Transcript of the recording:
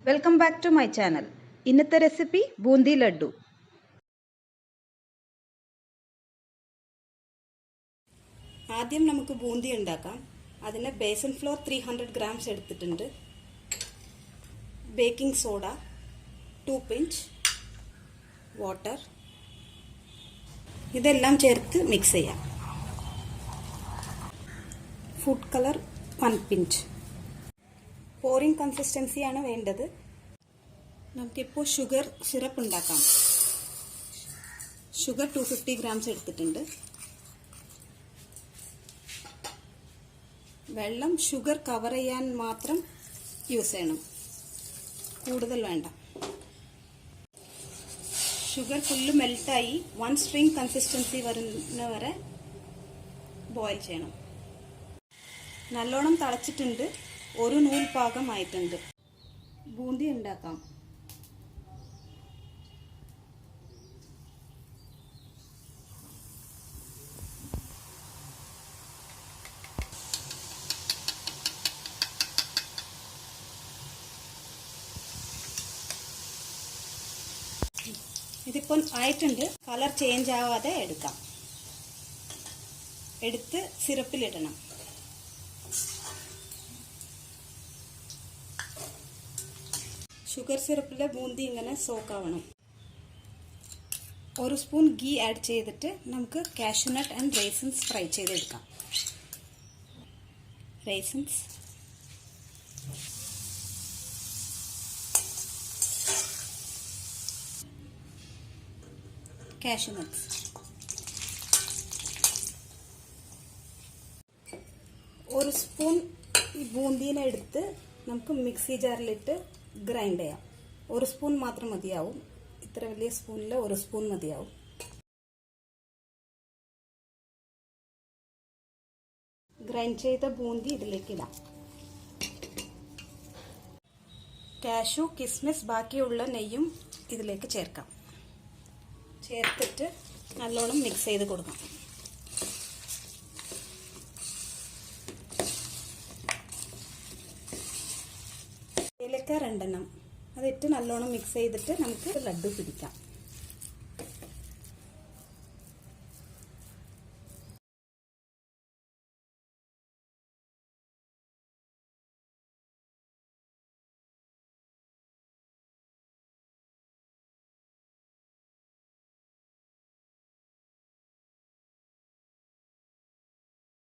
Welcome back to my channel. ഇന്നത്തെ recipe boondi laddu. ആദ്യം നമുക്ക് ബൂന്തി ഉണ്ടാക്കാം. അതിന് ബേസൻ ഫ്ലോർ 300 ഗ്രാംസ് എടുത്തിട്ടുണ്ട്, ബേക്കിംഗ് സോഡ 2 പിഞ്ച്, വാട്ടർ, ഇതെല്ലാം ചേർത്ത് മിക്സ് ചെയ്യാം. Food colour 1 pinch. പോറിംഗ് കൺസിസ്റ്റൻസിയാണ് വേണ്ടത്. നമുക്കിപ്പോൾ ഷുഗർ സിറപ്പ് ഉണ്ടാക്കാം. ഷുഗർ 250 ഗ്രാംസ് എടുത്തിട്ടുണ്ട്. വെള്ളം ഷുഗർ കവർ ചെയ്യാൻ മാത്രം യൂസ് ചെയ്യണം, കൂടുതൽ വേണ്ട. ഷുഗർ ഫുള്ള് മെൽറ്റായി 1 സ്ട്രിങ് കൺസിസ്റ്റൻസി വരുന്ന വരെ ബോയിൽ ചെയ്യണം. നല്ലോണം തിളച്ചിട്ടുണ്ട്, ഒരു നൂൽ പാകമായിട്ടുണ്ട്. ബൂന്തി ഉണ്ടാക്കാം. ഇതിപ്പോൾ ആയിട്ടുണ്ട്. കളർ ചേഞ്ച് ആവാതെ എടുക്കാം. എടുത്ത് സിറപ്പിലിടണം. ഷുഗർ സിറപ്പിലെ ബൂന്തി ഇങ്ങനെ സോക്കാവണം. 1 സ്പൂൺ ഗീ ആഡ് ചെയ്തിട്ട് നമുക്ക് cashew nut and raisins fry ചെയ്തെടുക്കാം. റൈസിൻസ്, കാഷ്യൂ നട്ട്സ്, ഒരു സ്പൂൺ ഈ ബൂന്തിനെ എടുത്ത് നമുക്ക് മിക്സി ജാറിലിട്ട് ഗ്രൈൻഡ് ചെയ്യാം. 1 സ്പൂൺ മാത്രം മതിയാവും. ഇത്ര വലിയ സ്പൂണിൽ 1 സ്പൂൺ മതിയാവും. ഗ്രൈൻഡ് ചെയ്ത ബൂന്തി ഇതിലേക്ക് ഇടാം. കാഷ്യൂ, കിസ്മിസ്, ബാക്കിയുള്ള നെയ്യും ഇതിലേക്ക് ചേർക്കാം. ചേർത്തിട്ട് നല്ലോണം മിക്സ് ചെയ്ത് കൊടുക്കാം. ഏലക്ക 2 അതിട്ട് നല്ലോണം മിക്സ് ചെയ്തിട്ട് നമുക്ക് ലഡ്ഡു പിടിക്കാം.